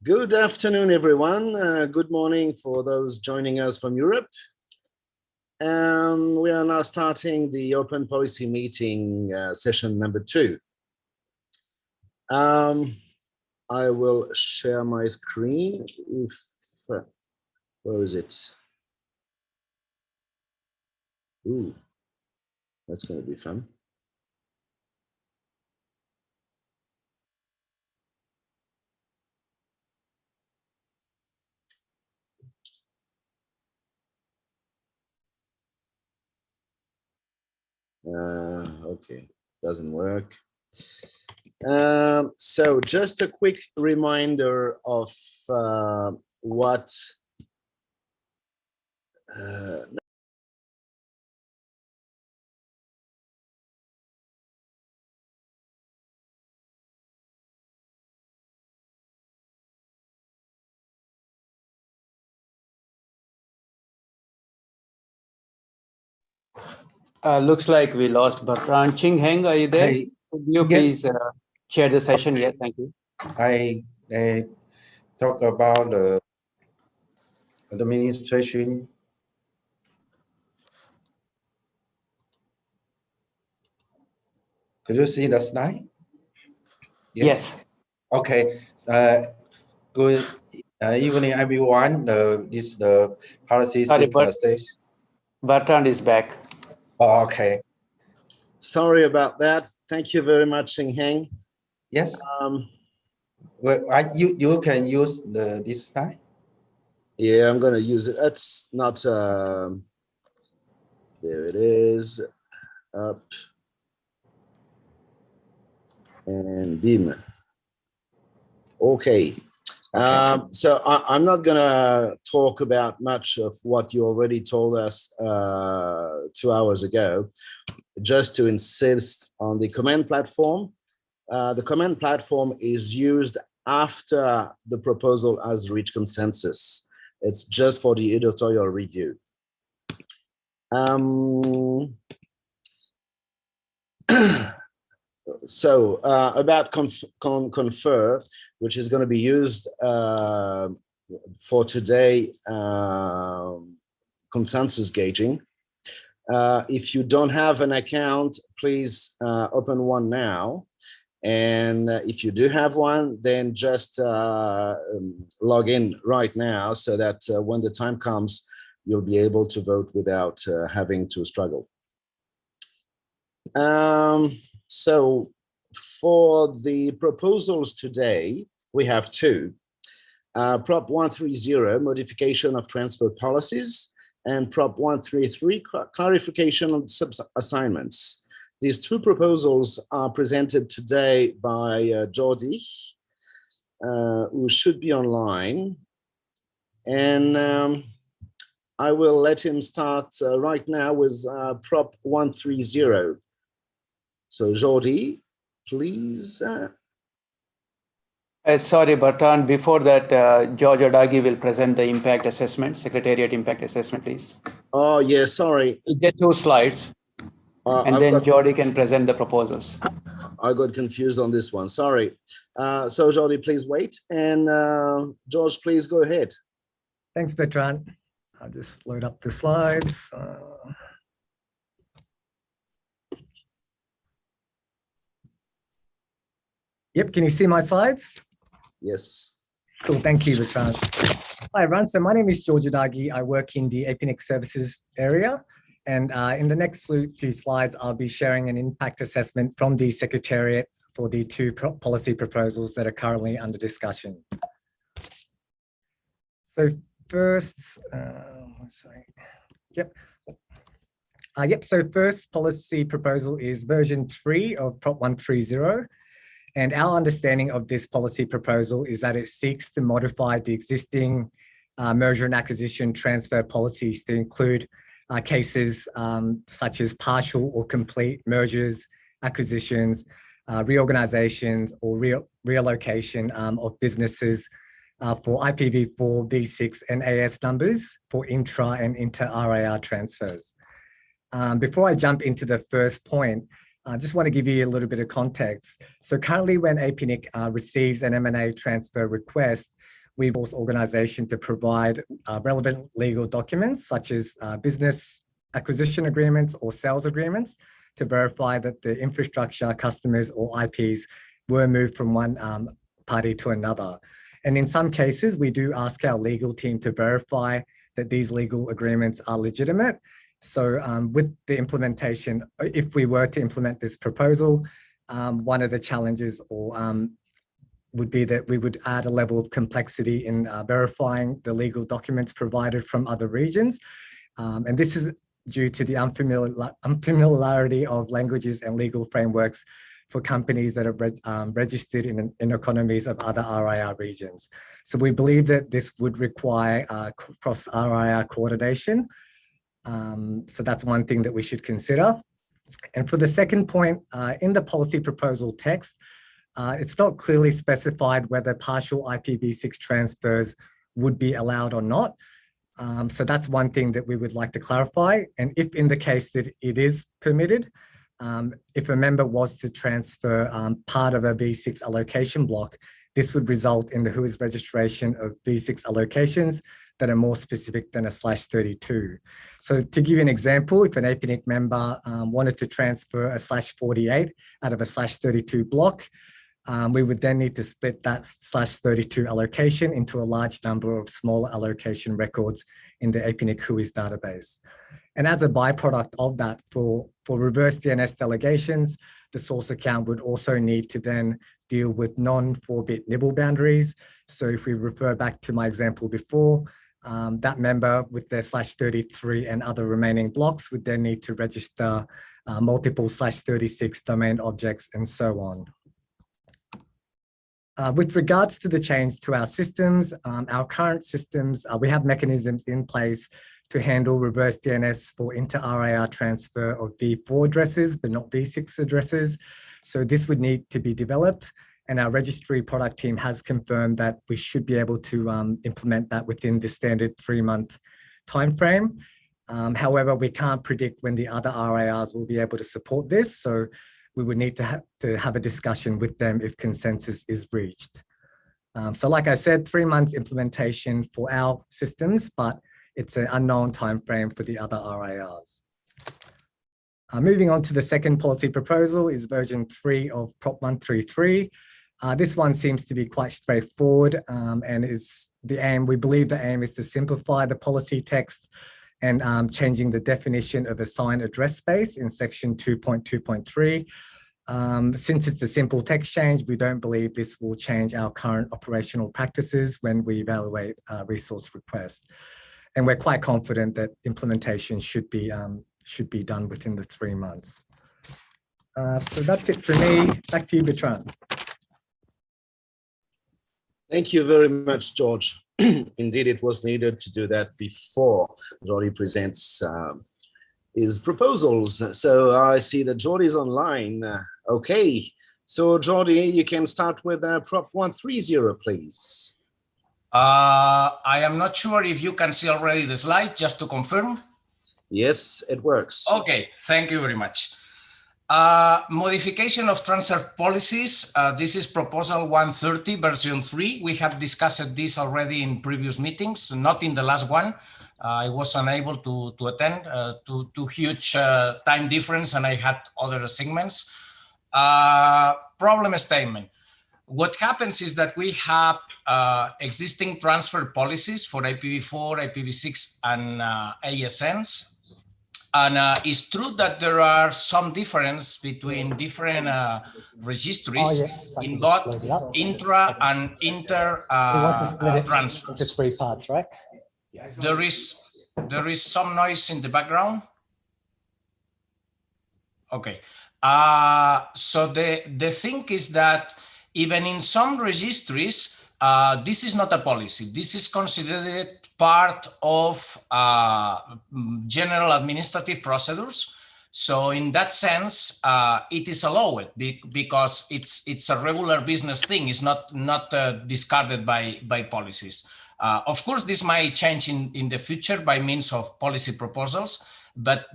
Good afternoon, everyone. Good morning for those joining us from Europe. We are now starting the Open Policy Meeting session number 2. I will share my screen. Where is it? Ooh, that's going to be fun. Okay, doesn't work. So just a quick reminder of what Looks like we lost Bertrand. Ching Heng, are you there? Hey, Could you yes. please share the session? Okay. Yes, thank you. I talk about the administration. Could you see the slide? Yeah. Yes. Okay. Good evening, everyone. This is the policy Sorry, stage. Bertrand is back. Oh, okay. Sorry about that. Thank you very much, Ching Heng. Yes. Well, you can use this slide. Yeah, I'm going to use it. That's not. There it is. Up and beam. Okay. So I'm not going to talk about much of what you already told us 2 hours ago, just to insist on the command platform. The command platform is used after the proposal has reached consensus. It's just for the editorial review. So about confer, which is going to be used for today consensus gauging. If you don't have an account, please open one now. And if you do have one, then just log in right now so that when the time comes, you'll be able to vote without having to struggle. So for the proposals today, we have 2. Prop 130, modification of transfer policies, and Prop 133, clarification of sub-assignments. These 2 proposals are presented today by Jordi, who should be online. And I will let him start right now with Prop 130. So Jordi, please. Sorry, Bertrand, before that, George Odagi will present the impact assessment, Secretariat impact assessment, please. Oh, yeah, sorry. Just 2 slides. And then Jordi can present the proposals. I got confused on this one, sorry. So Jordi, please wait. And George, please go ahead. Thanks, Bertrand. I'll just load up the slides. Yep, can you see my slides? Yes. Cool, thank you, Bertrand. Hi, everyone. So my name is George Odagi. I work in the APNIC services area. And in the next few slides, I'll be sharing an impact assessment from the Secretariat for the 2 policy proposals that are currently under discussion. So first, so first policy proposal is version 3 of Prop 130. And our understanding of this policy proposal is that it seeks to modify the existing merger and acquisition transfer policies to include cases such as partial or complete mergers, acquisitions, reorganizations, or relocation of businesses for IPv4, V6, and AS numbers for intra and inter-RAR transfers. Before I jump into the first point, I just want to give you a little bit of context. So currently when APNIC receives an M&A transfer request, we force organization to provide relevant legal documents such as business acquisition agreements or sales agreements to verify that the infrastructure, customers, or IPs were moved from one party to another. And in some cases, we do ask our legal team to verify that these legal agreements are legitimate. So with the implementation, if we were to implement this proposal, one of the challenges would be that we would add a level of complexity in verifying the legal documents provided from other regions. And this is due to the unfamiliarity of languages and legal frameworks for companies that are registered in economies of other RIR regions. So we believe that this would require cross RIR coordination. So that's one thing that we should consider. And for the second point, in the policy proposal text, it's not clearly specified whether partial IPv6 transfers would be allowed or not. So that's one thing that we would like to clarify. And if in the case that it is permitted, if a member was to transfer part of a V6 allocation block, this would result in the WHOIS registration of V6 allocations that are more specific than a /32. So to give you an example, if an APNIC member wanted to transfer a /48 out of a /32 block, we would then need to split that /32 allocation into a large number of smaller allocation records in the APNIC WHOIS database. And as a byproduct of that, for reverse DNS delegations, the source account would also need to then deal with non-4-bit nibble boundaries. So if we refer back to my example before, that member with their /33 and other remaining blocks would then need to register multiple /36 domain objects and so on. With regards to the change to our systems, our current systems, we have mechanisms in place to handle reverse DNS for inter-RIR transfer of V4 addresses, but not V6 addresses. So this would need to be developed. And our registry product team has confirmed that we should be able to implement that within the standard 3-month timeframe. However, we can't predict when the other RIRs will be able to support this. So we would need to have a discussion with them if consensus is reached. So like I said, 3 months implementation for our systems, but it's an unknown timeframe for the other RIRs. Moving on to the second policy proposal is version 3 of Prop 133. This one seems to be quite straightforward and is the aim, we believe the aim is to simplify the policy text and changing the definition of assigned address space in section 2.2.3. Since it's a simple text change, we don't believe this will change our current operational practices when we evaluate resource requests. And we're quite confident that implementation should be done within the 3 months. So that's it for me. Back to you, Bertrand. Thank you very much, George. Indeed, it was needed to do that before Jordi presents his proposals. So I see that Jordi is online. Okay, so Jordi, you can start with Prop 130, please. I am not sure if you can see already the slide, just to confirm. Yes, it works. Okay, thank you very much. Modification of transfer policies. This is proposal 130 version 3. We have discussed this already in previous meetings, not in the last one. I was unable to attend to huge time difference, and I had other segments. Problem statement. What happens is that we have existing transfer policies for IPv4, IPv6, and ASNs. And it's true that there are some difference between different registries in both intra and inter transfers. Into 3 parts, right? There is some noise in the background. Okay. So the thing is that even in some registries, this is not a policy. This is considered part of general administrative procedures. So in that sense, it is allowed because it's a regular business thing. It's not discarded by policies. Of course, this might change in the future by means of policy proposals, but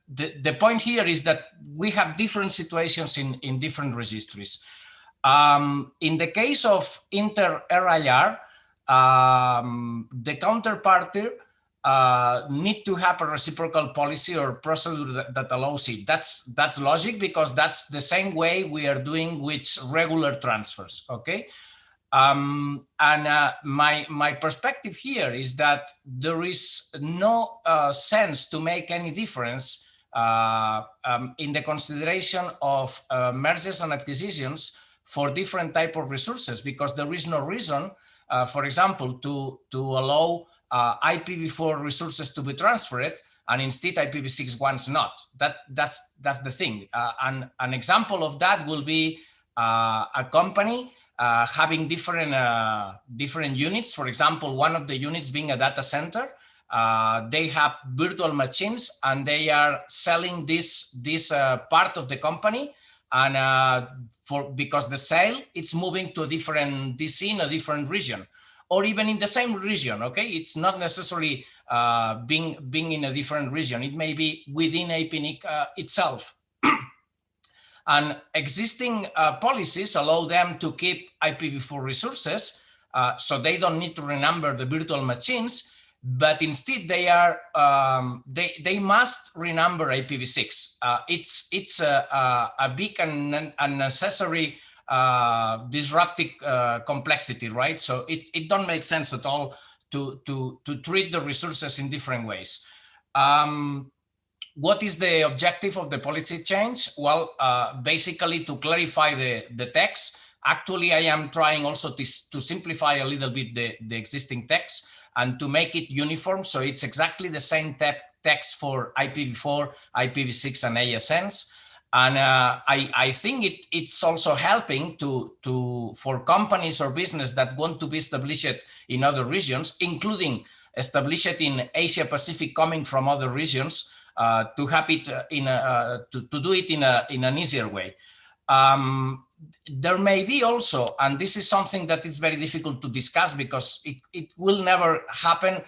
the point here is that we have different situations in different registries. In the case of inter-RIR, the counterparty need to have a reciprocal policy or procedure that allows it. That's logic, because that's the same way we are doing with regular transfers. Okay. My perspective here is that there is no sense to make any difference in the consideration of mergers and acquisitions for different type of resources, because there is no reason, for example, to allow IPv4 resources to be transferred and instead IPv6 ones not. That's the thing. An example of that will be a company having different units. For example, one of the units being a data center. They have virtual machines and they are selling this part of the company, and because the sale it's moving to a different DC in a different region, or even in the same region. Okay, it's not necessarily being in a different region. It may be within APNIC itself. And existing policies allow them to keep IPv4 resources, so they don't need to renumber the virtual machines, but instead they are they must renumber IPv6. It's a big and unnecessary disruptive complexity, right? So it don't make sense at all to treat the resources in different ways. What is the objective of the policy change? Well, basically to clarify the text. Actually, I am trying also to simplify a little bit the existing text and to make it uniform. So it's exactly the same text for IPv4, IPv6, and ASNs. And I think it's also helping for companies or business that want to be established in other regions, including established in Asia Pacific coming from other regions, to have it to do it in an easier way. There may be also, and this is something that is very difficult to discuss because it will never happen,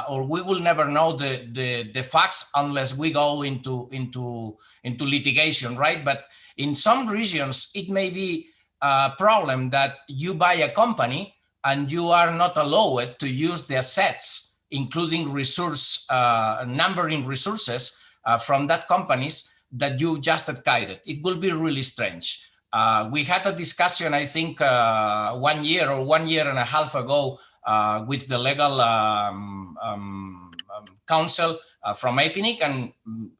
or we will never know the facts unless we go into litigation, right? But in some regions, it may be a problem that you buy a company and you are not allowed to use the assets, including resource numbering resources from that companies that you just acquired. It will be really strange. We had a discussion, I think, 1 year or 1.5 years ago with the legal counsel from APNIC, and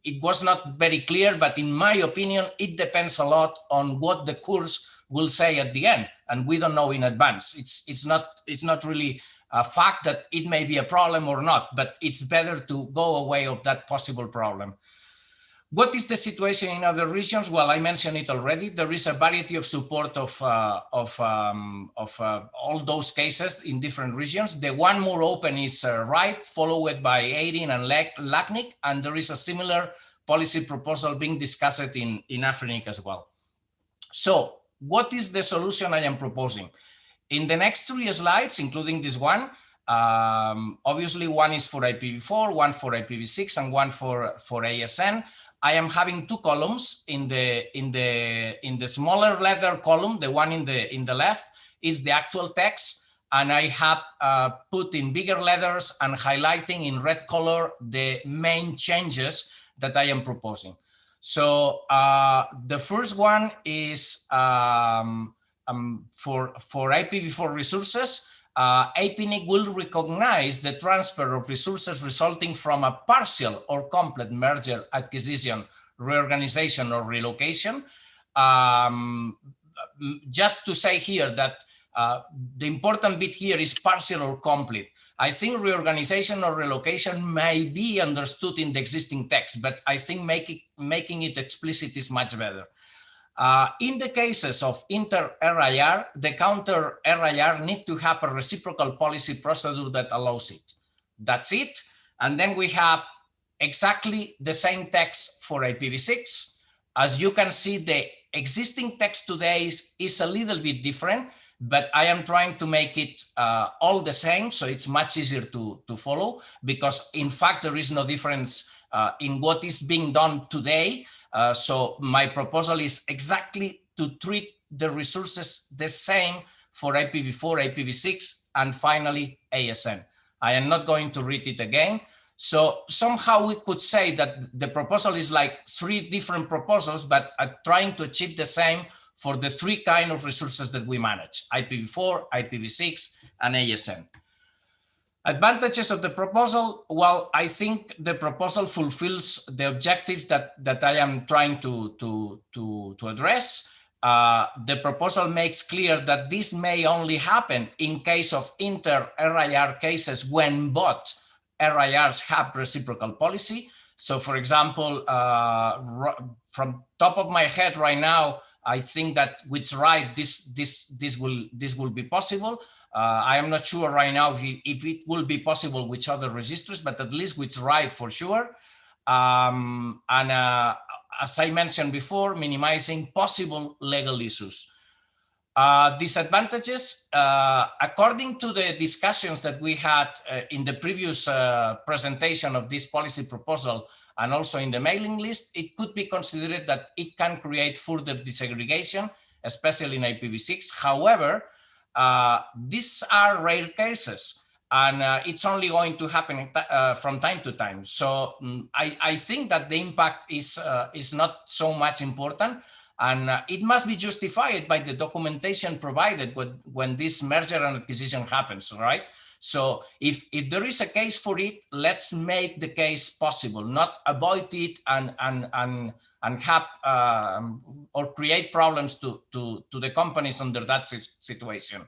it was not very clear, but in my opinion, it depends a lot on what the courts will say at the end, and we don't know in advance. It's not really a fact that it may be a problem or not, but it's better to go away of that possible problem. What is the situation in other regions? Well, I mentioned it already. There is a variety of support of all those cases in different regions. The one more open is RIPE, followed by AIRIN and LACNIC, and there is a similar policy proposal being discussed in AFRINIC as well. So what is the solution I am proposing? In the next 3 slides, including this one, obviously one is for IPv4, one for IPv6, and one for ASN. I am having 2 columns. In the smaller letter column, the one in the left is the actual text, and I have put in bigger letters and highlighting in red color the main changes that I am proposing. So the first one is for IPv4 resources. APNIC will recognize the transfer of resources resulting from a partial or complete merger, acquisition, reorganization, or relocation. Just to say here that the important bit here is partial or complete. I think reorganization or relocation may be understood in the existing text, but I think making it explicit is much better. In the cases of inter-RIR, the counter-RIR need to have a reciprocal policy procedure that allows it. That's it. And then we have exactly the same text for IPv6. As you can see, the existing text today is a little bit different, but I am trying to make it all the same, so it's much easier to follow, because in fact, there is no difference in what is being done today. So my proposal is exactly to treat the resources the same for IPv4, IPv6, and finally ASN. I am not going to read it again. So somehow we could say that the proposal is like 3 different proposals, but trying to achieve the same for the 3 kind of resources that we manage: IPv4, IPv6, and ASN. Advantages of the proposal. Well, I think the proposal fulfills the objectives that I am trying to address. The proposal makes clear that this may only happen in case of inter-RIR cases when both RIRs have reciprocal policy. So for example, from top of my head right now, I think that with RIPE this will be possible. I am not sure right now if it will be possible with other registers, but at least with RIPE for sure. As I mentioned before, minimizing possible legal issues. Disadvantages, according to the discussions that we had in the previous presentation of this policy proposal and also in the mailing list, it could be considered that it can create further desegregation, especially in IPv6. However, these are rare cases, and it's only going to happen from time to time. So I think that the impact is not so much important, and it must be justified by the documentation provided when this merger and acquisition happens, right? So if there is a case for it, let's make the case possible, not avoid it and have or create problems to the companies under that situation.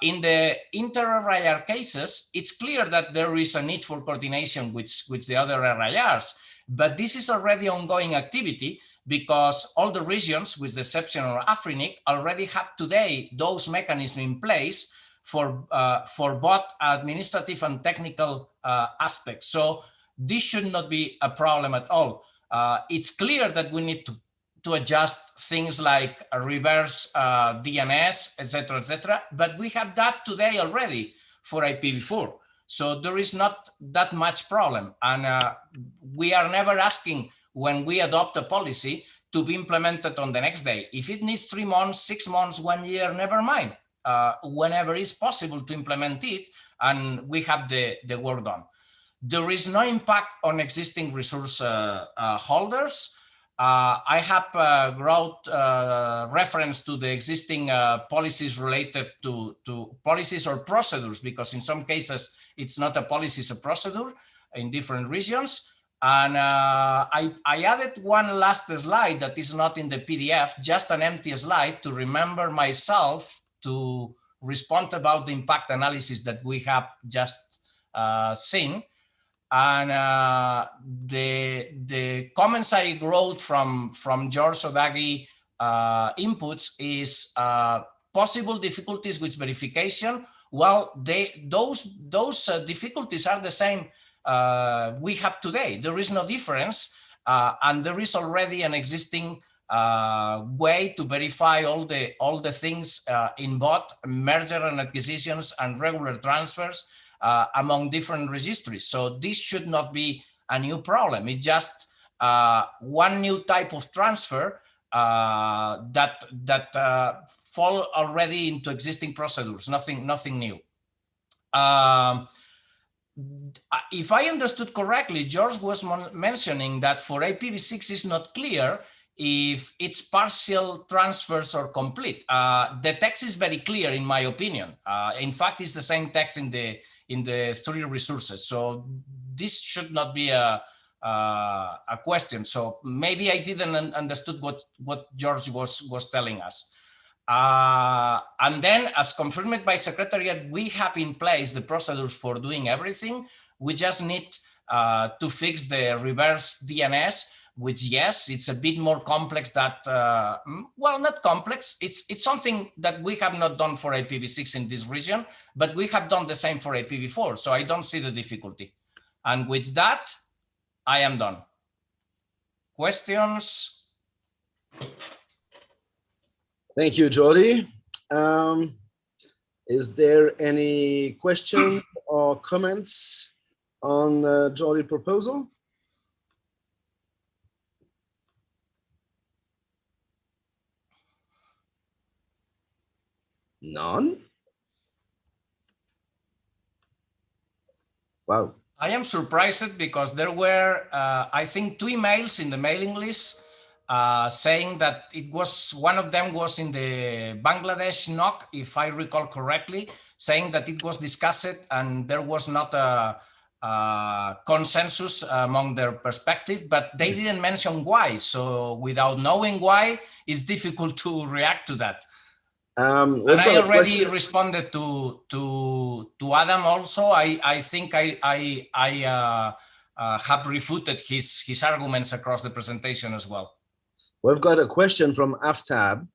In the inter-RIR cases, it's clear that there is a need for coordination with the other RIRs, but this is already ongoing activity because all the regions, with the exception of Afrinic, already have today those mechanisms in place for both administrative and technical aspects. So this should not be a problem at all. It's clear that we need to adjust things like a reverse DNS, etc., but we have that today already for IPv4. So there is not that much problem. And we are never asking when we adopt a policy to be implemented on the next day. If it needs 3 months, 6 months, 1 year, never mind. Whenever it's possible to implement it, and we have the work done. There is no impact on existing resource holders. I have brought reference to the existing policies related to policies or procedures, because in some cases it's not a policy, it's a procedure in different regions. And I added one last slide that is not in the PDF, just an empty slide to remember myself to respond about the impact analysis that we have just seen. And the comments I wrote from George Odagi inputs is possible difficulties with verification. Well, those difficulties are the same we have today. There is no difference, and there is already an existing way to verify all the things in both merger and acquisitions and regular transfers among different registries. So this should not be a new problem. It's just one new type of transfer that fall already into existing procedures, nothing new. If I understood correctly, George was mentioning that for IPv6 is not clear if it's partial transfers or complete. The text is very clear, in my opinion. In fact, it's the same text in the 3 resources. So this should not be a question. So maybe I didn't understood what George was telling us. And then, as confirmed by Secretariat, we have in place the procedures for doing everything. We just need to fix the reverse DNS, which, yes, it's a bit more complex that, well, not complex. It's something that we have not done for IPv6 in this region, but we have done the same for IPv4. So I don't see the difficulty. And with that, I am done. Questions? Thank you, Jordi. Is there any questions or comments on Jordi's proposal? None? Wow. I am surprised because there were, I think, 2 emails in the mailing list saying that it was, one of them was in the Bangladesh NOC, if I recall correctly, saying that it was discussed and there was not a consensus among their perspective, but they didn't mention why. So without knowing why, it's difficult to react to that. And I already responded to Adam also. I think I have refuted his arguments across the presentation as well. We've got a question from Aftab.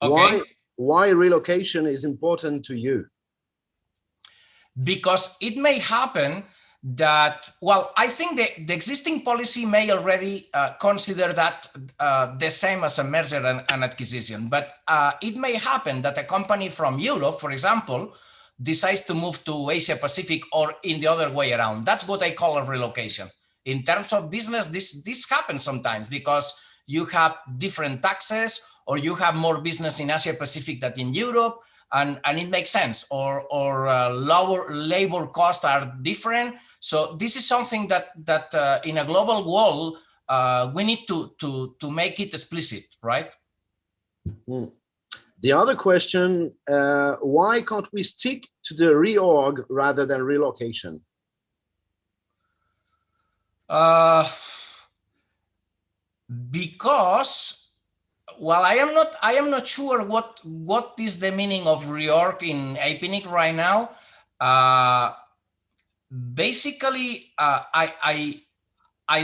Okay. Why relocation is important to you? Because it may happen that, well, I think the existing policy may already consider that the same as a merger and acquisition, but it may happen that a company from Europe, for example, decides to move to Asia Pacific or in the other way around. That's what I call a relocation. In terms of business, this happens sometimes because you have different taxes or you have more business in Asia Pacific than in Europe. And it makes sense, or lower labor costs are different. So this is something that in a global world we need to make it explicit, right? The other question: why can't we stick to the reorg rather than relocation? Because. Well, I am not sure what is the meaning of reorg in APNIC right now. Basically, I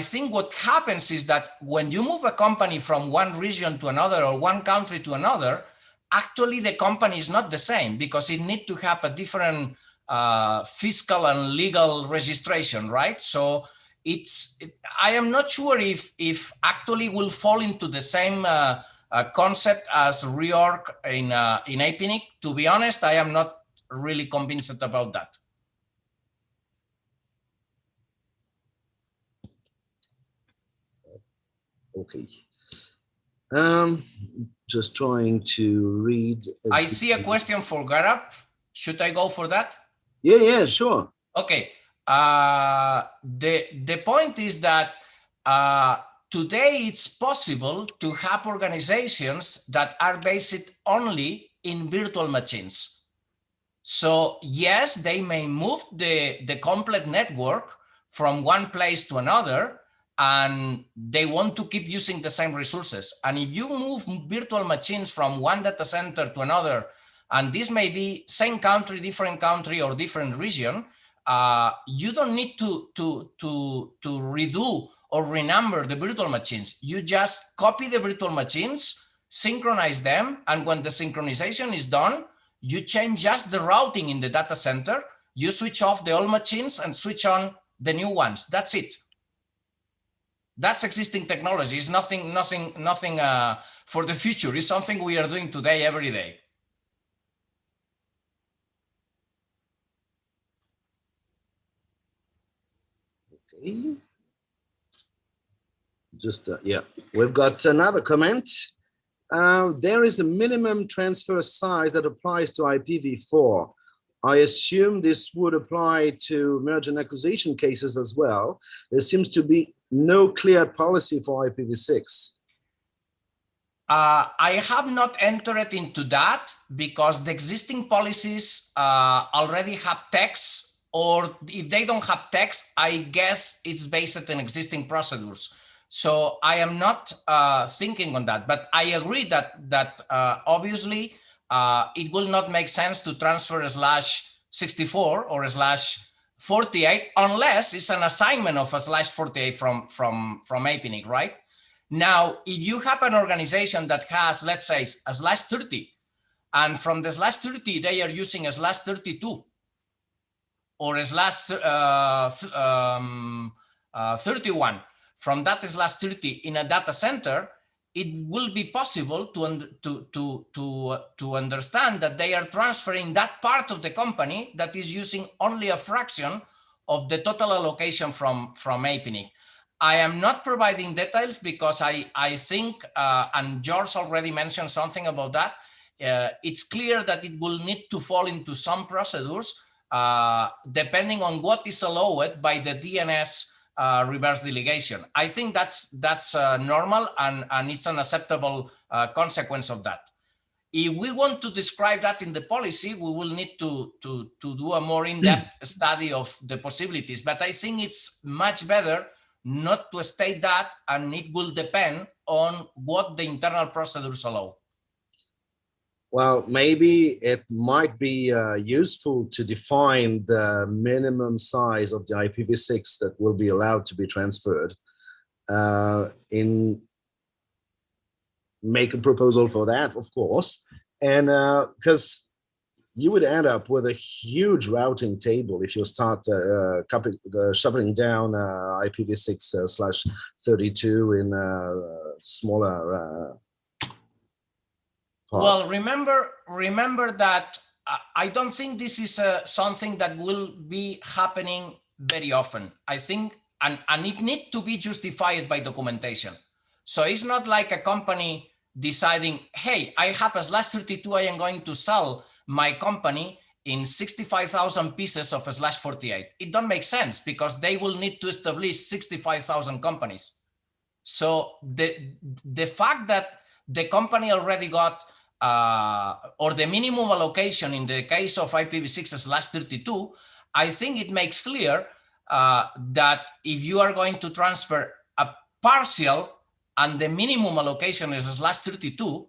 think what happens is that when you move a company from one region to another or one country to another, actually the company is not the same because it needs to have a different fiscal and legal registration, right? So I am not sure if actually will fall into the same concept as reorg in APNIC. To be honest, I am not really convinced about that. Okay. Just trying to read. I see a question for Garab. Should I go for that? Yeah, sure. Okay. The point is that today it's possible to have organizations that are based only in virtual machines. So yes, they may move the complete network from one place to another, and they want to keep using the same resources. And if you move virtual machines from one data center to another, and this may be same country, or different region, you don't need to redo or renumber the virtual machines. You just copy the virtual machines, synchronize them, and when the synchronization is done, you change just the routing in the data center, you switch off the old machines and switch on the new ones. That's it. That's existing technology. It's nothing for the future. It's something we are doing today, every day. Okay. Just, yeah, we've got another comment. There is a minimum transfer size that applies to IPv4. I assume this would apply to merger and acquisition cases as well. There seems to be no clear policy for IPv6. I have not entered into that because the existing policies already have text, or if they don't have text, I guess it's based on existing procedures. So I am not thinking on that, but I agree that obviously it will not make sense to transfer /64 or /48 unless it's an assignment of a /48 from APNIC, right? Now, if you have an organization that has, let's say, a /30, and from the /30 they are using a /32 or a /31, from that /30 in a data center, it will be possible to understand that they are transferring that part of the company that is using only a fraction of the total allocation from APNIC. I am not providing details because I think, and George already mentioned something about that, it's clear that it will need to fall into some procedures depending on what is allowed by the DNS reverse delegation. I think that's normal, and it's an acceptable consequence of that. If we want to describe that in the policy, we will need to do a more in-depth study of the possibilities. But I think it's much better not to state that, and it will depend on what the internal procedures allow. Well, maybe it might be useful to define the minimum size of the IPv6 that will be allowed to be transferred. Make a proposal for that, of course, and because you would end up with a huge routing table if you start shuffling down IPv6/32 in smaller parts. Well, remember that I don't think this is something that will be happening very often. I think, and it needs to be justified by documentation. So it's not like a company deciding, hey, I have a /32, I am going to sell my company in 65,000 pieces of /48. It don't make sense, because they will need to establish 65,000 companies. So the fact that the company already got, or the minimum allocation in the case of IPv6/32, I think it makes clear that if you are going to transfer a partial and the minimum allocation is /32,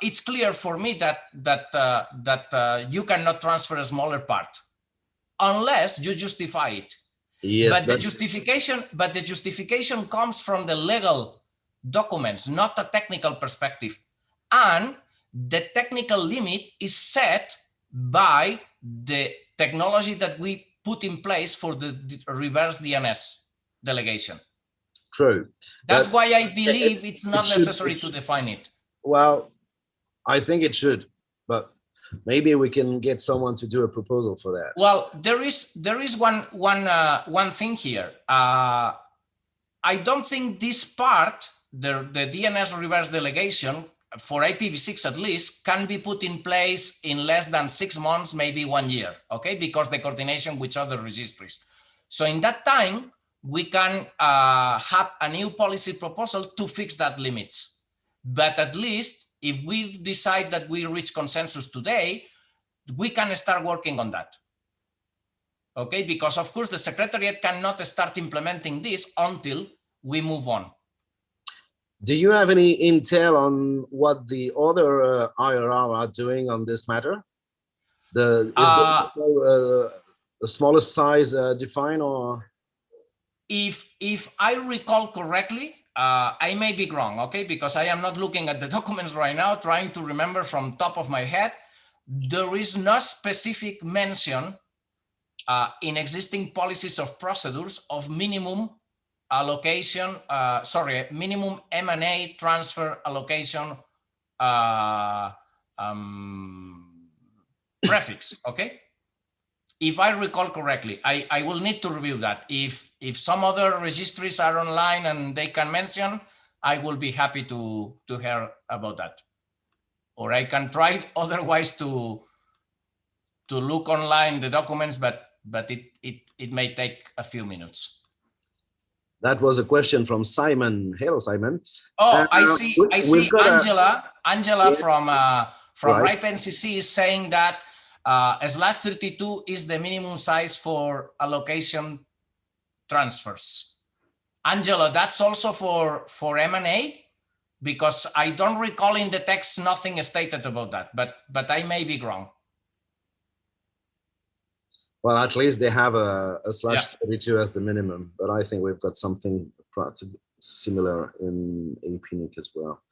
it's clear for me that you cannot transfer a smaller part unless you justify it. Yes, but the justification comes from the legal documents, not a technical perspective. And the technical limit is set by the technology that we put in place for the reverse DNS delegation. True. That's why I believe it's not necessary to define it. Well, I think it should, but maybe we can get someone to do a proposal for that. Well, there is one thing here. I don't think this part, the DNS reverse delegation, for IPv6 at least, can be put in place in less than 6 months, maybe 1 year, okay? Because the coordination with other registries. So in that time, we can have a new policy proposal to fix that limits. But at least if we decide that we reach consensus today, we can start working on that. Okay, because of course the Secretariat cannot start implementing this until we move on. Do you have any intel on what the other IRR are doing on this matter? Is the smallest size defined, or? If I recall correctly, I may be wrong, okay? Because I am not looking at the documents right now, trying to remember from top of my head. There is no specific mention in existing policies of procedures of minimum allocation, minimum M&A transfer allocation prefix, okay? If I recall correctly, I will need to review that. If some other registries are online and they can mention, I will be happy to hear about that. Or I can try otherwise to look online the documents, but it may take a few minutes. That was a question from Simon. Hello, Simon. Oh, I see Angela Yeah. from Right. RIPE NCC is saying that /32 is the minimum size for allocation transfers. Angela, that's also for M&A, because I don't recall in the text nothing stated about that, but I may be wrong. Well, at least they have a /32 as the minimum, but I think we've got something similar in APNIC as well.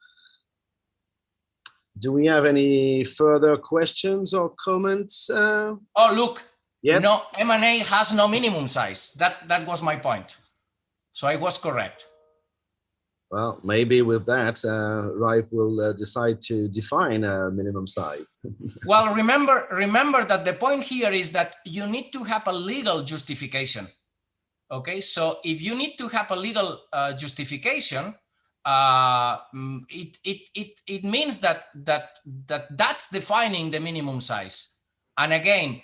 Do we have any further questions or comments? Oh, look, Yep. No, M&A has no minimum size. That was my point. So I was correct. Well, maybe with that, RIPE will decide to define a minimum size. Well, remember that the point here is that you need to have a legal justification. Okay, so if you need to have a legal justification, it means that's defining the minimum size. And again,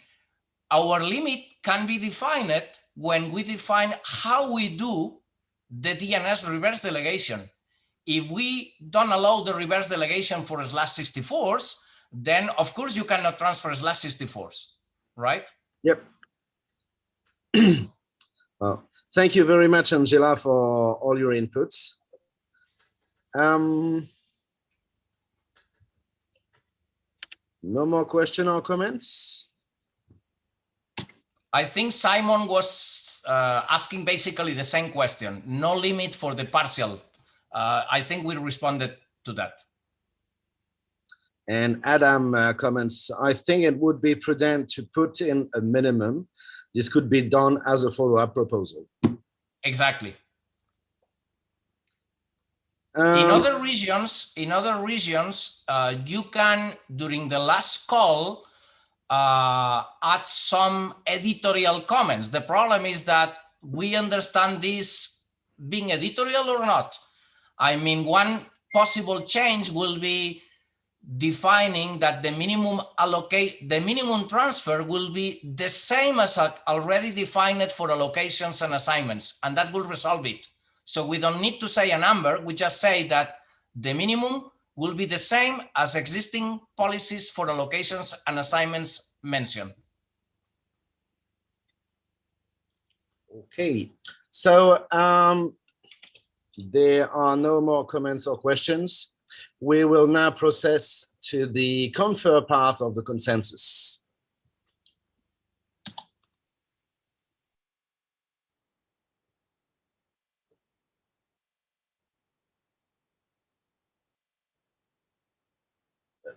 our limit can be defined when we define how we do the DNS reverse delegation. If we don't allow the reverse delegation for /64s, then of course you cannot transfer /64s, right? Yep. Well, thank you very much, Angela, for all your inputs. No more question or comments? I think Simon was asking basically the same question, no limit for the partial. I think we responded to that. And Adam comments, I think it would be prudent to put in a minimum. This could be done as a follow-up proposal. Exactly. In other regions, you can, during the last call, add some editorial comments. The problem is that we understand this being editorial or not. I mean, one possible change will be defining that the minimum transfer will be the same as already defined for allocations and assignments, and that will resolve it. So we don't need to say a number, we just say that the minimum will be the same as existing policies for allocations and assignments mentioned. Okay, so there are no more comments or questions. We will now process to the confer part of the consensus.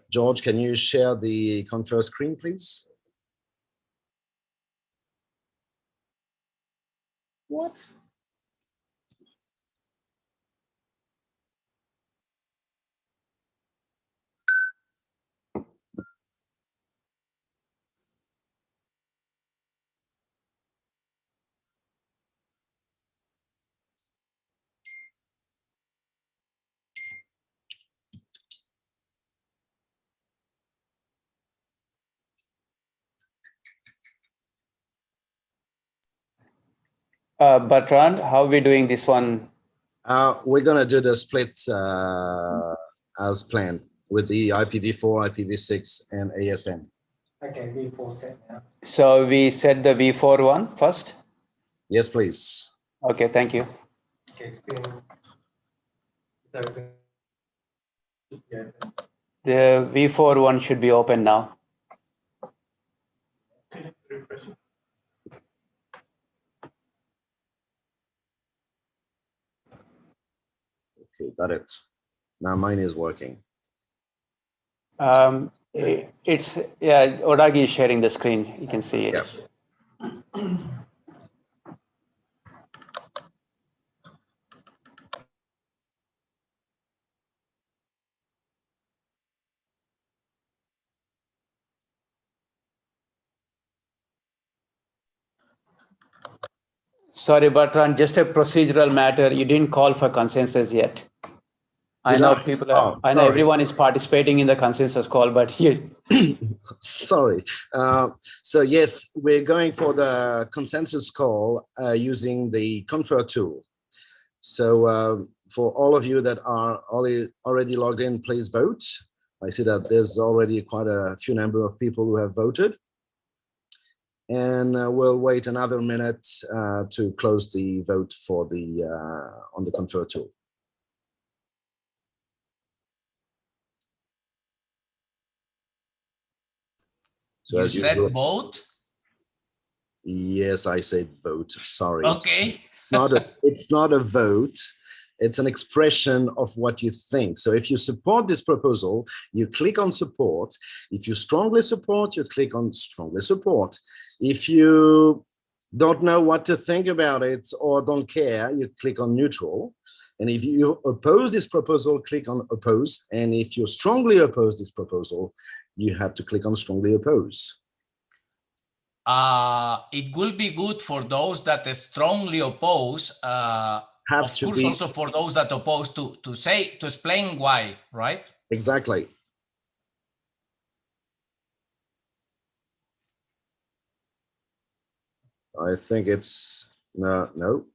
George, can you share the confer screen, please? What? Bertrand, how are we doing this one? We're going to do the split as planned with the IPv4, IPv6, and ASN. Okay, V4 set now. So we set the V4 one first? Yes, please. Okay, thank you. Okay, it's been open. Yeah. The V4 one should be open now. Okay, got it. Now mine is working. It's, yeah, Odagi is sharing the screen. You can see it. Yep. Sorry, Bertrand, just a procedural matter. You didn't call for consensus yet. I know people are, I know everyone is participating in the consensus call, but here. Sorry. So yes, we're going for the consensus call using the confer tool. So for all of you that are already logged in, please vote. I see that there's already quite a few number of people who have voted. And we'll wait another minute to close the vote for the on the confer tool. So you said vote? Yes, I said vote. Sorry. Okay. It's not a vote. It's an expression of what you think. So if you support this proposal, you click on support. If you strongly support, you click on strongly support. If you don't know what to think about it or don't care, you click on neutral. And if you oppose this proposal, click on oppose. And if you strongly oppose this proposal, you have to click on strongly oppose. It will be good for those that strongly oppose. Of course, also for those that oppose to explain why, right? Exactly. I think it's, no.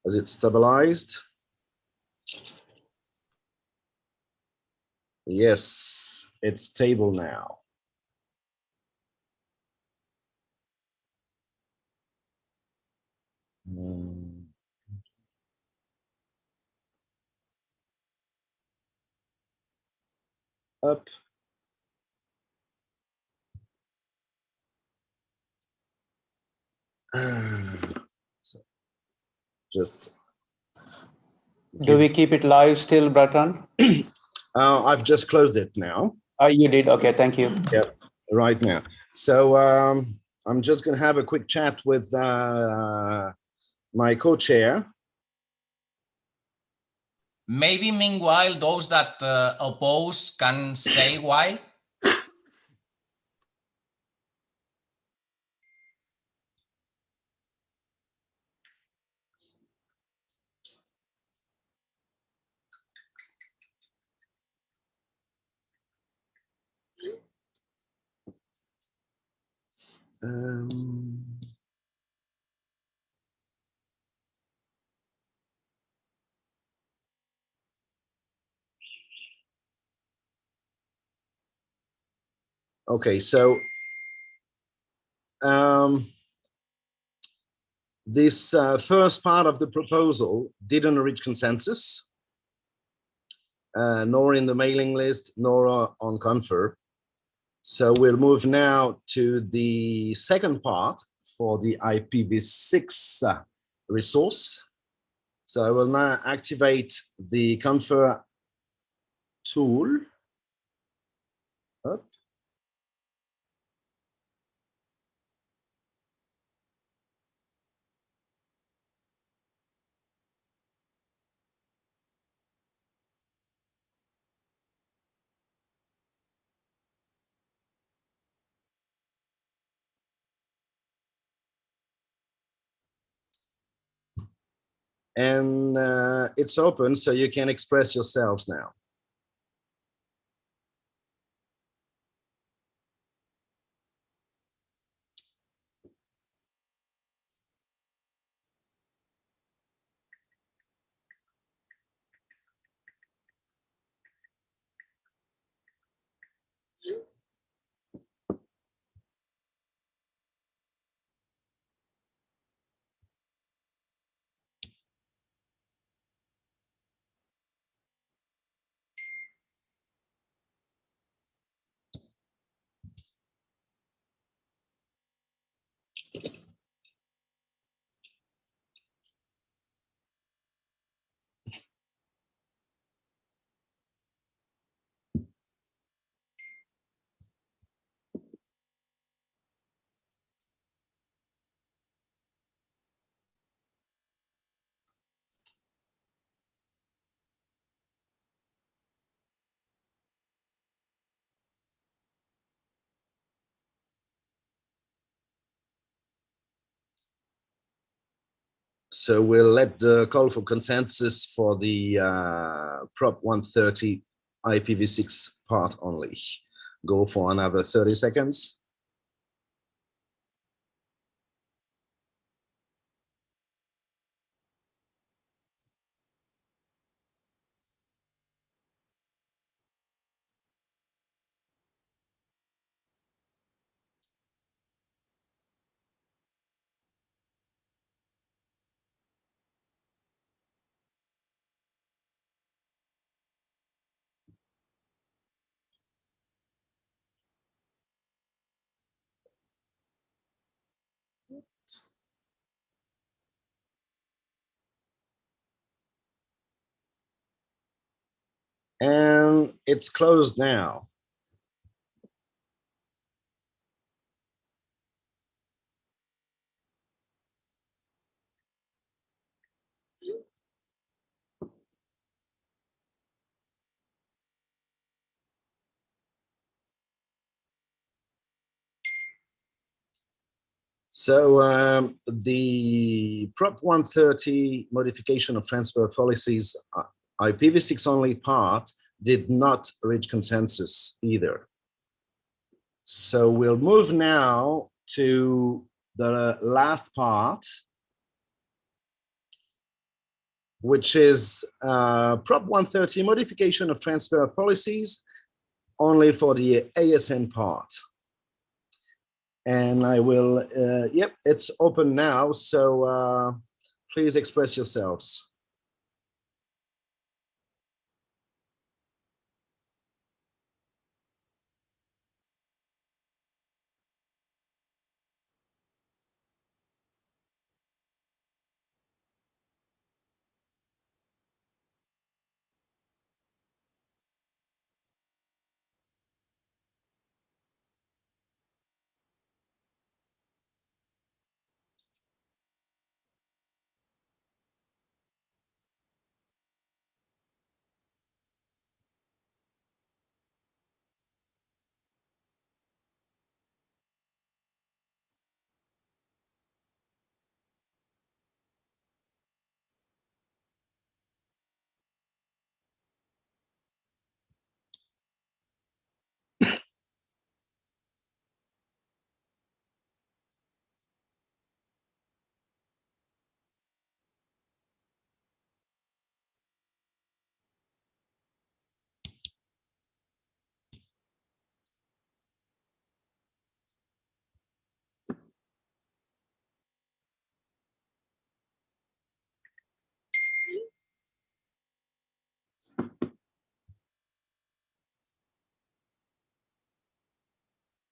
Has it stabilized? Yes, it's stable now. Up. So just. Do we keep it live still, Bertrand? I've just closed it now. Oh, you did? Okay, thank you. Yeah, right now. So I'm just going to have a quick chat with my co-chair. Maybe meanwhile, those that oppose can say why. Okay, so this first part of the proposal didn't reach consensus, nor in the mailing list, nor on Confer. So we'll move now to the second part for the IPv6 resource. So I will now activate the Confer tool. Up. And it's open, so you can express yourselves now. So we'll let the call for consensus for the Prop 130 IPv6 part only go for another 30 seconds. And it's closed now. So the Prop 130 modification of transfer policies IPv6 only part did not reach consensus either. So we'll move now to the last part, which is Prop 130, modification of transfer of policies, only for the ASN part. And I will, yep, it's open now, so please express yourselves.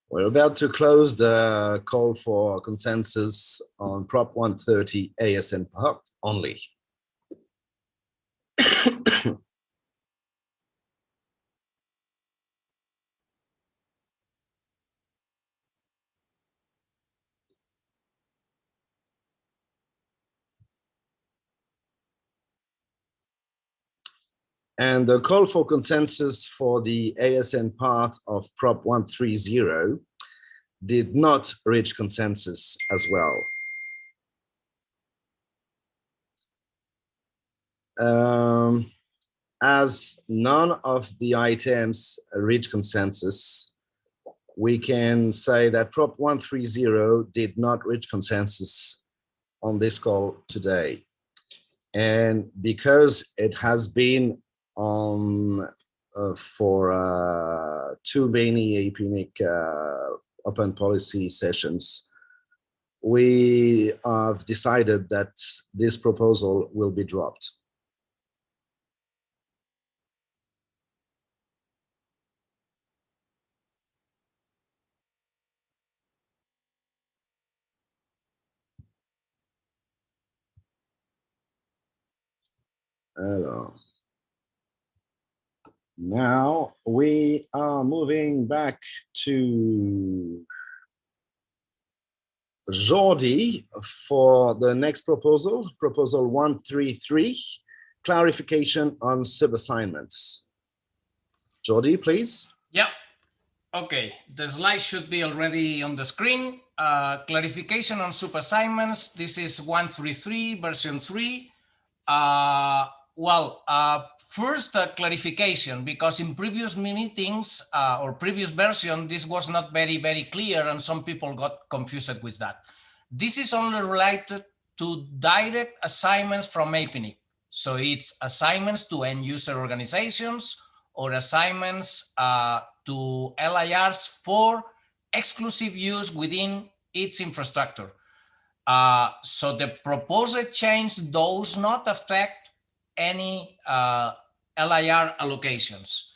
We're about to close the call for consensus on Prop 130 ASN part only. And the call for consensus for the ASN part of Prop 130 did not reach consensus as well. As none of the items reach consensus, we can say that Prop 130 did not reach consensus on this call today. And because it has been on for too many APNIC open policy sessions, we have decided that this proposal will be dropped. Now we are moving back to Jordi for the next proposal, Proposal 133, clarification on subassignments. Jordi, please. Yeah. Okay, the slide should be already on the screen. Clarification on subassignments. This is 133 version 3. First clarification, because in previous meetings or previous version, this was not very clear and some people got confused with that. This is only related to direct assignments from APNIC. So it's assignments to end user organizations or assignments to LIRs for exclusive use within its infrastructure. So the proposed change does not affect any LIR allocations.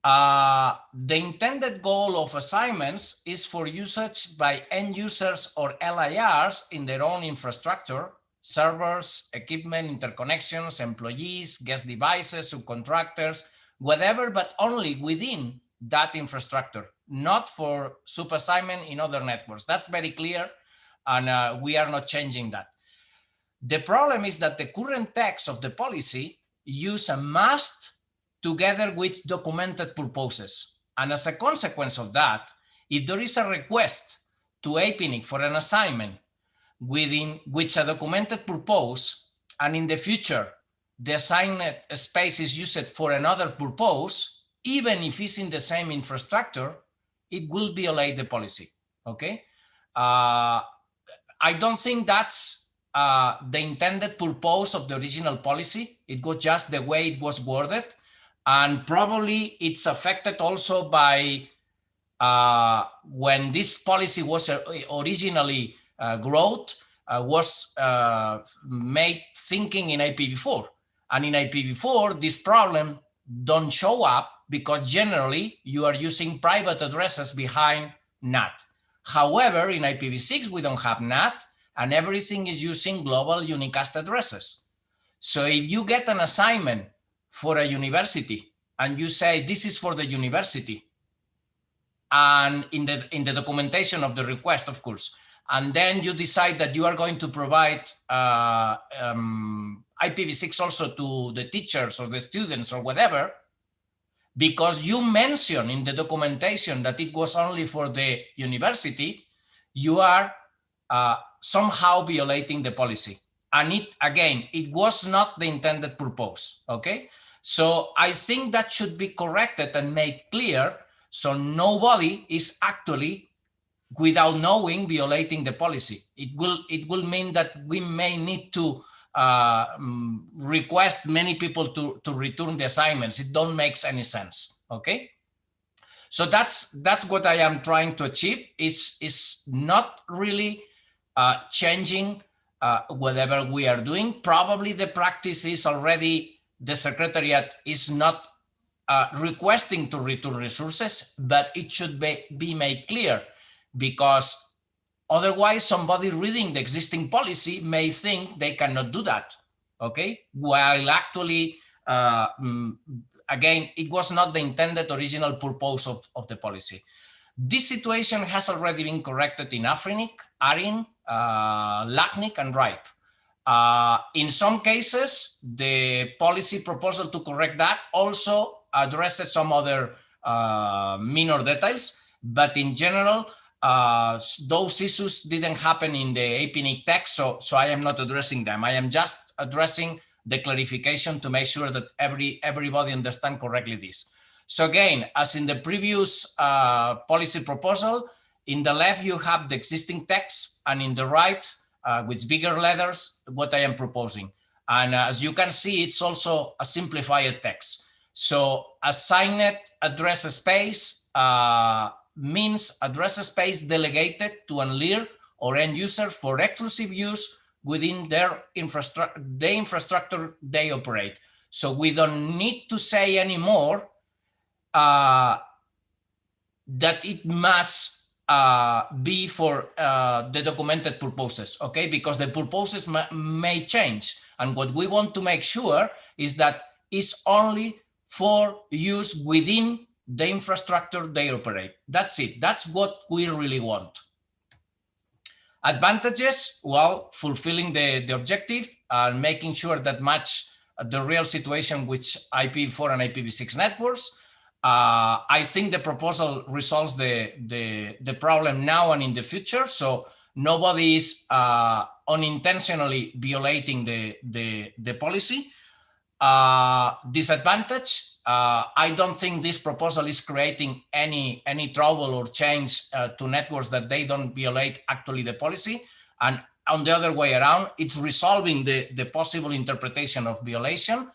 The intended goal of assignments is for usage by end users or LIRs in their own infrastructure, servers, equipment, interconnections, employees, guest devices, subcontractors, whatever, but only within that infrastructure, not for subassignment in other networks. That's very clear, and we are not changing that. The problem is that the current text of the policy use a must together with documented purposes. And as a consequence of that, if there is a request to APNIC for an assignment within which a documented purpose, and in the future, the assigned space is used for another purpose, even if it's in the same infrastructure, it will violate the policy, okay? I don't think that's the intended purpose of the original policy. It was just the way it was worded. And probably it's affected also by when this policy was originally was made thinking in IPv4. And in IPv4, this problem don't show up because generally you are using private addresses behind NAT. However, in IPv6, we don't have NAT and everything is using global unicast addresses. So if you get an assignment for a university and you say, this is for the university, and in the documentation of the request, of course, and then you decide that you are going to provide IPv6 also to the teachers or the students or whatever, because you mention in the documentation that it was only for the university, you are somehow violating the policy. And it was not the intended purpose, okay? So I think that should be corrected and made clear so nobody is actually, without knowing, violating the policy. It will mean that we may need to request many people to return the assignments. It don't make any sense, okay? So that's what I am trying to achieve. Is not really changing whatever we are doing. Probably the practice is already, the Secretariat is not requesting to return resources, but it should be made clear, because otherwise somebody reading the existing policy may think they cannot do that, okay? While actually, again, it was not the intended original purpose of the policy. This situation has already been corrected in Afrinic, ARIN, LACNIC, and RIPE. In some cases, the policy proposal to correct that also addresses some other minor details, but in general, those issues didn't happen in the APNIC text, so I am not addressing them. I am just addressing the clarification to make sure that everybody understands correctly this. So again, as in the previous policy proposal, in the left you have the existing text, and in the right, with bigger letters, what I am proposing. And as you can see, it's also a simplified text. So assigned address space means address space delegated to an LIR or end user for exclusive use within their infrastructure they operate. So we don't need to say anymore that it must be for the documented purposes, okay? Because the purposes may change. And what we want to make sure is that it's only for use within the infrastructure they operate. That's it. That's what we really want. Advantages, well, fulfilling the objective and making sure that match the real situation with IPv4 and IPv6 networks. I think the proposal resolves the problem now and in the future. So nobody is unintentionally violating the policy. Disadvantage, I don't think this proposal is creating any trouble or change to networks that they don't violate actually the policy. And on the other way around, it's resolving the possible interpretation of violation.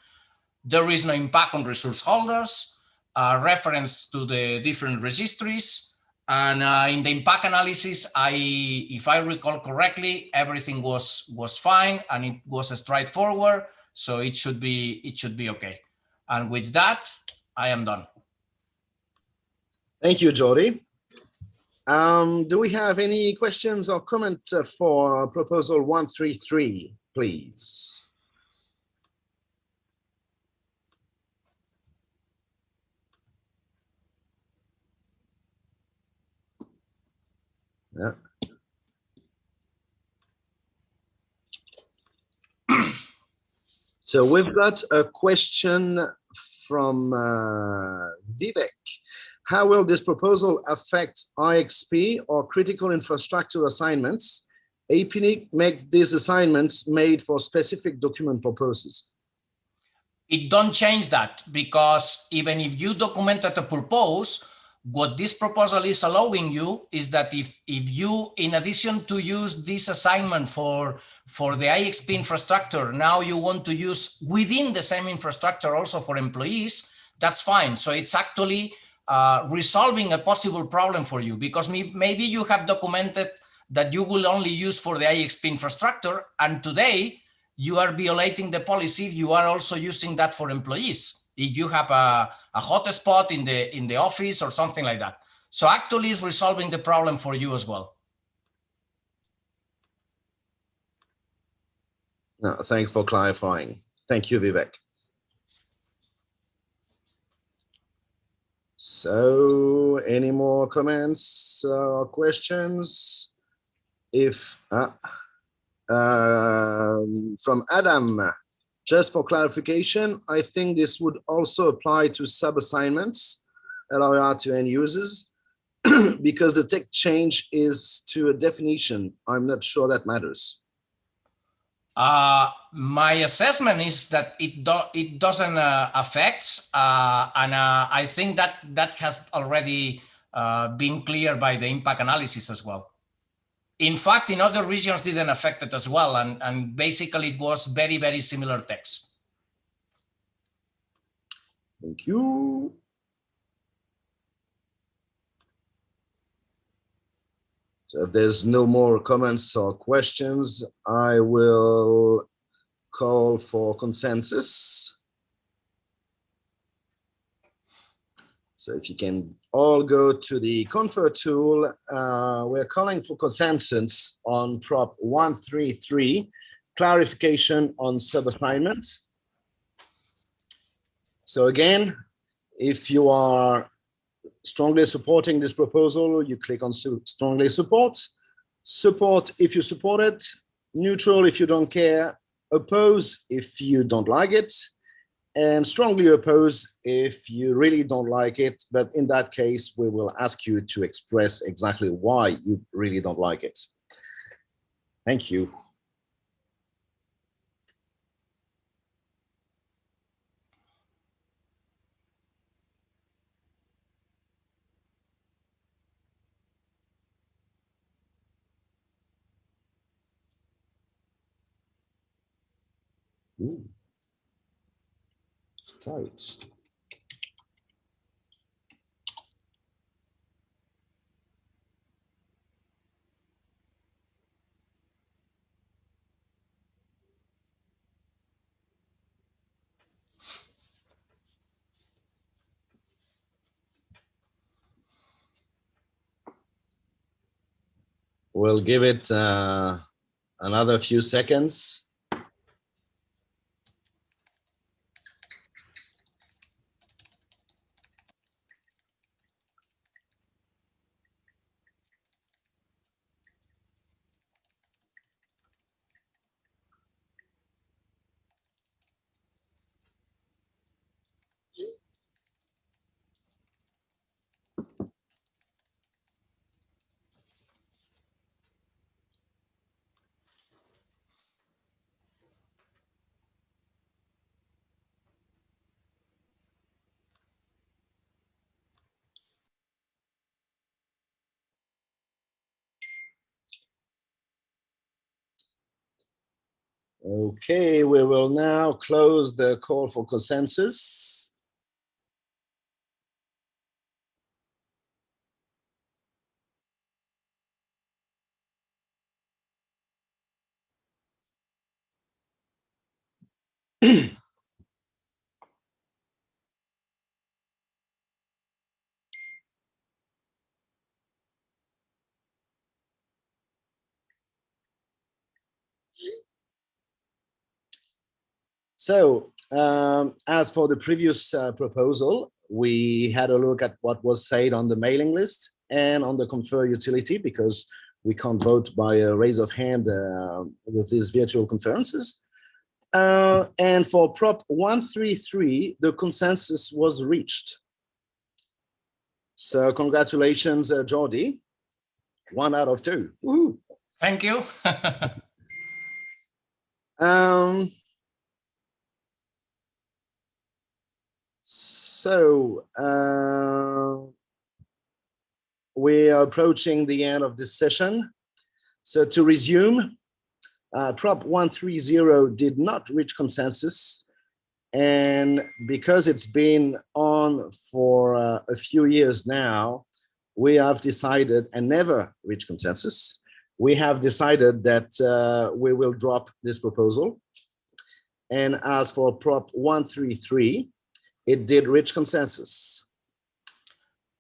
There is no impact on resource holders, reference to the different registries. And in the impact analysis, if I recall correctly, everything was fine and it was straightforward. So it should be okay. And with that, I am done. Thank you, Jordi. Do we have any questions or comments for proposal 133, please? Yeah. So we've got a question from Vivek. How will this proposal affect IXP or critical infrastructure assignments? APNIC makes these assignments made for specific document purposes. It don't change that, because even if you documented a purpose, What this proposal is allowing you is that if you, in addition to use this assignment for the IXP infrastructure, now you want to use within the same infrastructure also for employees, that's fine. So it's actually resolving a possible problem for you, because maybe you have documented that you will only use for the IXP infrastructure, and today you are violating the policy if you are also using that for employees. If you have a hotspot in the office or something like that. So actually it's resolving the problem for you as well. No, thanks for clarifying. Thank you, Vivek. So any more comments or questions? If from Adam, just for clarification, I think this would also apply to sub-assignments, LRR to end users, because the tech change is to a definition. I'm not sure that matters. My assessment is that it doesn't affect, and I think that has already been clear by the impact analysis as well. In fact, in other regions didn't affect it as well, and basically it was very, very similar text. Thank you. So if there's no more comments or questions, I will call for consensus. So if you can all go to the confer tool, we're calling for consensus on Prop 133, clarification on sub-assignments. So again, if you are strongly supporting this proposal, you click on strongly support. Support if you support it, neutral if you don't care, oppose if you don't like it, and strongly oppose if you really don't like it. But in that case, we will ask you to express exactly why you really don't like it. Thank you. Ooh. It's tight. We'll give it another few seconds. Okay, we will now close the call for consensus. So as for the previous proposal, we had a look at what was said on the mailing list and on the confer utility, because we can't vote by a raise of hand with these virtual conferences. And for Prop 133, the consensus was reached. So congratulations, Jordi. 1 out of 2. Woohoo. Thank you. So we are approaching the end of this session. So to resume, Prop 130 did not reach consensus. And because it's been on for a few years now, we have decided, and never reached consensus, we have decided that we will drop this proposal. And as for Prop 133, it did reach consensus.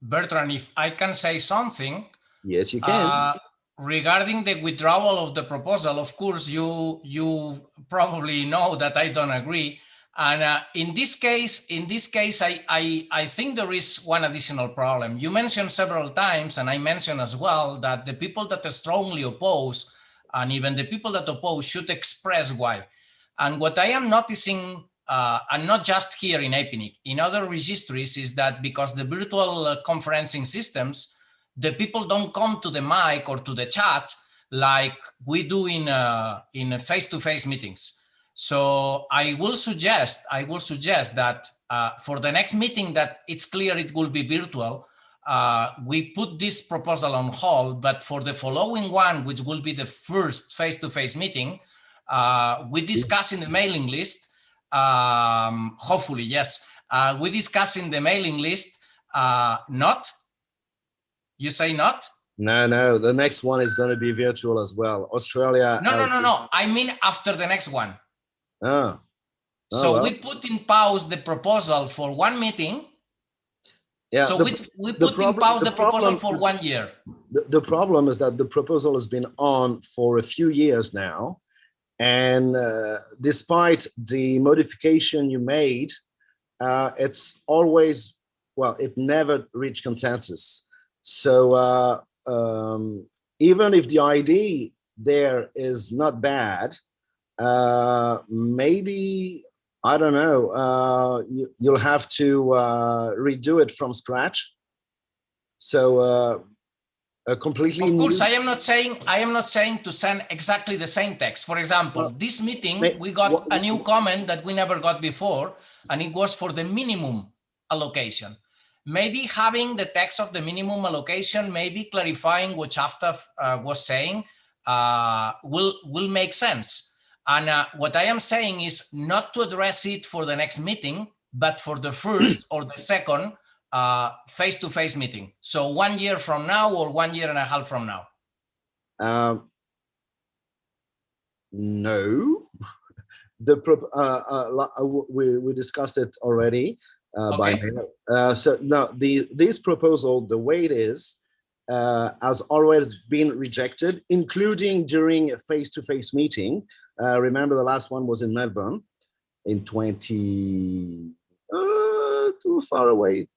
Bertrand, if I can say something. Yes, you can. Regarding the withdrawal of the proposal, of course, you probably know that I don't agree. And in this case, I think there is one additional problem. You mentioned several times, and I mentioned as well, that the people that strongly oppose, and even the people that oppose, should express why. And what I am noticing, and not just here in APNIC, in other registries, is that because the virtual conferencing systems, the people don't come to the mic or to the chat like we do in face-to-face meetings. So I will suggest that for the next meeting that it's clear it will be virtual, we put this proposal on hold, but for the following one, which will be the first face-to-face meeting, we discuss in the mailing list, hopefully, yes, we discuss in the mailing list, not? You say not? No, the next one is going to be virtual as well. Australia. No. I mean after the next one. Oh. So well, we put in pause the proposal for one meeting. Yeah. So we put in pause the proposal for 1 year. The problem is that the proposal has been on for a few years now. And despite the modification you made, it's always, well, it never reached consensus. So even if the idea there is not bad, maybe, I don't know, you'll have to redo it from scratch. So a completely of course, I am not saying to send exactly the same text. For example, this meeting, we got a new comment that we never got before, and it was for the minimum allocation. Maybe having the text of the minimum allocation, maybe clarifying what Shafta was saying, will make sense. And what I am saying is not to address it for the next meeting, but for the first or the second face-to-face meeting. So 1 year from now or 1.5 years from now. No, we discussed it already. Okay. So no, this proposal, the way it is, has always been rejected, including during a face-to-face meeting. Remember, the last one was in Melbourne in too far away,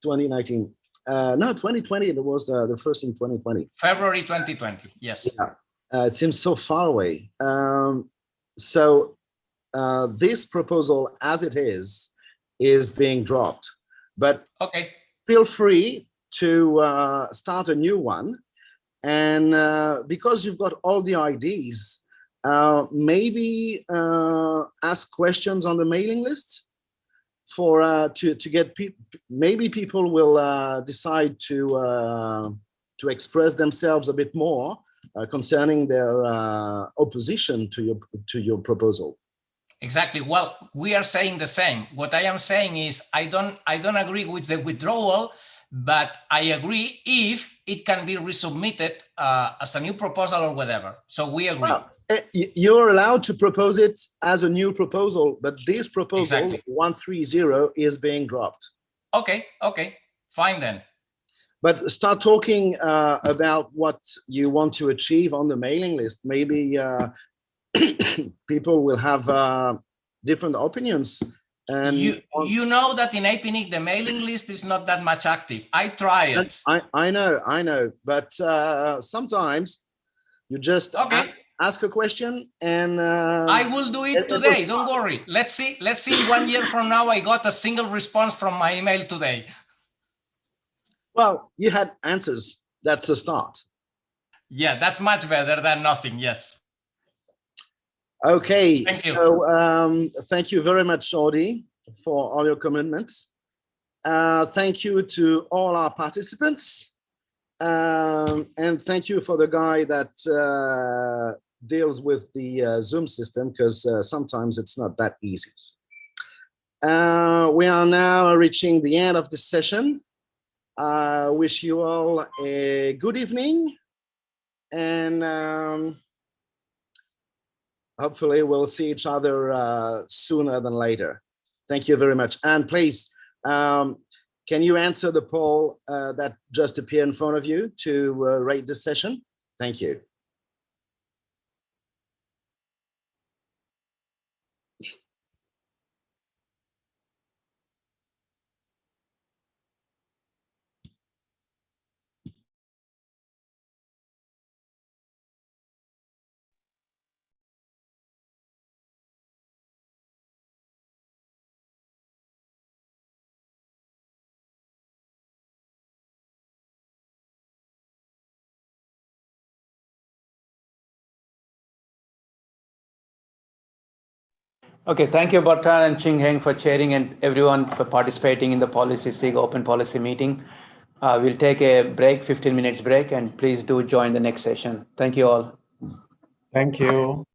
2019. No, 2020. It was the first in 2020. February 2020. Yes. Yeah. It seems so far away. So this proposal, as it is being dropped, but okay, feel free to start a new one. And because you've got all the IDs, maybe ask questions on the mailing list for to get people. Maybe people will decide to express themselves a bit more concerning their opposition to your proposal. Exactly. Well, we are saying the same. What I am saying is I don't agree with the withdrawal, but I agree if it can be resubmitted as a new proposal or whatever. So we agree. Well, you're allowed to propose it as a new proposal, but this proposal, exactly, 130, is being dropped. Okay, fine then. But start talking about what you want to achieve on the mailing list. Maybe people will have different opinions. And you know that in APNIC the mailing list is not that much active. I try it. I know, but sometimes you just ask a question, and I will do it today. Don't worry. Let's see. 1 year from now, I got a single response from my email today. Well, you had answers. That's a start. Yeah, that's much better than nothing. Yes. Okay, so thank you very much, Jordi, for all your commitments. Thank you to all our participants. And thank you for the guy that deals with the Zoom system, because sometimes it's not that easy. We are now reaching the end of the session. I wish you all a good evening, and hopefully we'll see each other sooner than later. Thank you very much. And please, can you answer the poll that just appeared in front of you to rate this session? Thank you. Okay, thank you, Bertrand and Ching Heng, for chairing, and everyone for participating in the Policy SIG Open Policy meeting. We'll take a break, 15 minutes break, and please do join the next session. Thank you all. Thank you.